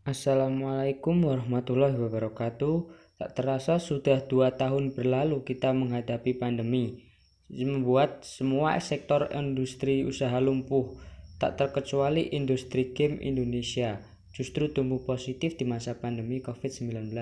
Assalamualaikum warahmatullahi wabarakatuh. Tak terasa sudah 2 tahun berlalu kita menghadapi pandemi, membuat semua sektor industri usaha lumpuh, tak terkecuali industri game Indonesia, justru tumbuh positif di masa pandemi COVID-19.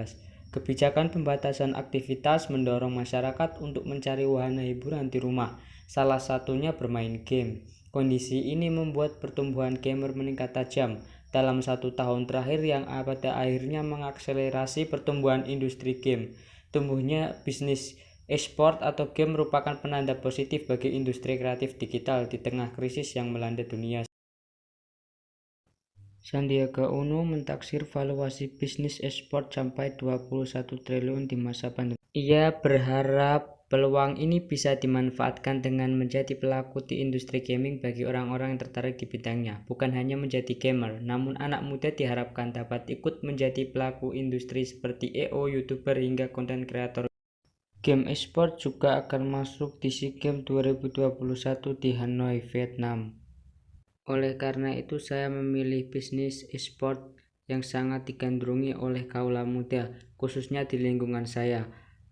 Kebijakan pembatasan aktivitas mendorong masyarakat untuk mencari wahana hiburan di rumah, salah satunya bermain game. Kondisi ini membuat pertumbuhan gamer meningkat tajam dalam 1 tahun terakhir yang pada akhirnya mengakselerasi pertumbuhan industri game. Tumbuhnya bisnis e-sport atau game merupakan penanda positif bagi industri kreatif digital di tengah krisis yang melanda dunia. Sandiaga Uno mentaksir valuasi bisnis e-sport sampai 21 triliun di masa pandemi. Ia berharap peluang ini bisa dimanfaatkan dengan menjadi pelaku di industri gaming bagi orang-orang yang tertarik di bidangnya. Bukan hanya menjadi gamer, namun anak muda diharapkan dapat ikut menjadi pelaku industri seperti EO, YouTuber, hingga konten kreator. Game e-sport juga akan masuk di SEA Games 2021 di Hanoi, Vietnam. Oleh karena itu, saya memilih bisnis e-sport yang sangat digandrungi oleh kaula muda, khususnya di lingkungan saya.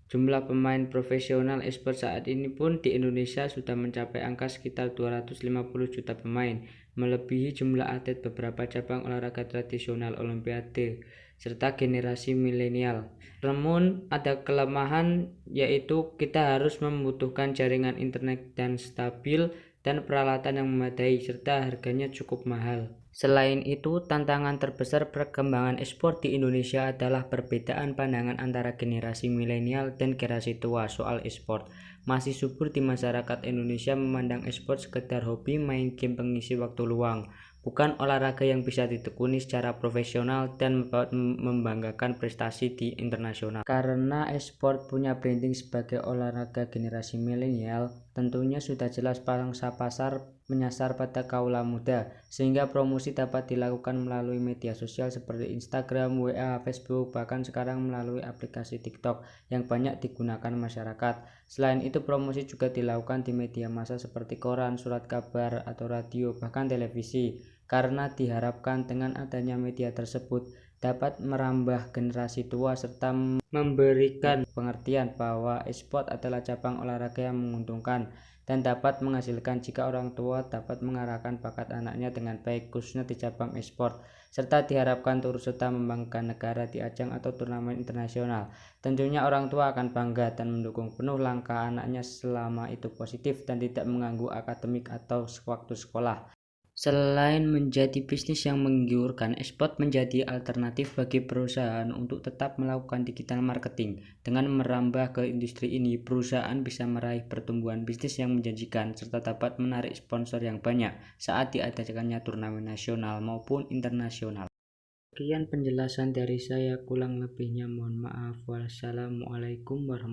Jumlah pemain profesional e-sport saat ini pun di Indonesia sudah mencapai angka sekitar 250 juta pemain, melebihi jumlah atlet beberapa cabang olahraga tradisional Olimpiade, serta generasi milenial. Namun, ada kelemahan, yaitu kita harus membutuhkan jaringan internet dan stabil dan peralatan yang memadai, serta harganya cukup mahal. Selain itu, tantangan terbesar perkembangan e-sport di Indonesia adalah perbedaan pandangan antara generasi milenial dan generasi tua soal e-sport. Masih subur di masyarakat Indonesia memandang e-sport sekedar hobi main game pengisi waktu luang, bukan olahraga yang bisa ditekuni secara profesional dan membanggakan prestasi di internasional. Karena e-sport punya branding sebagai olahraga generasi milenial, tentunya sudah jelas pangsa pasar menyasar pada kaula muda, sehingga promosi dapat dilakukan melalui media sosial seperti Instagram, WA, Facebook, bahkan sekarang melalui aplikasi TikTok yang banyak digunakan masyarakat. Selain itu, promosi juga dilakukan di media massa seperti koran, surat kabar, atau radio, bahkan televisi, karena diharapkan dengan adanya media tersebut dapat merambah generasi tua serta memberikan pengertian bahwa e-sport adalah cabang olahraga yang menguntungkan dan dapat menghasilkan jika orang tua dapat mengarahkan bakat anaknya dengan baik, khususnya di cabang e-sport, serta diharapkan turut serta membanggakan negara di ajang atau turnamen internasional. Tentunya orang tua akan bangga dan mendukung penuh langkah anaknya selama itu positif dan tidak mengganggu akademik atau waktu sekolah. Selain menjadi bisnis yang menggiurkan, e-sport menjadi alternatif bagi perusahaan untuk tetap melakukan digital marketing. Dengan merambah ke industri ini, perusahaan bisa meraih pertumbuhan bisnis yang menjanjikan serta dapat menarik sponsor yang banyak saat diadakannya turnamen nasional maupun internasional. Sekian penjelasan dari saya, kurang lebihnya mohon maaf. Wassalamualaikum warahmatullahi wabarakatuh.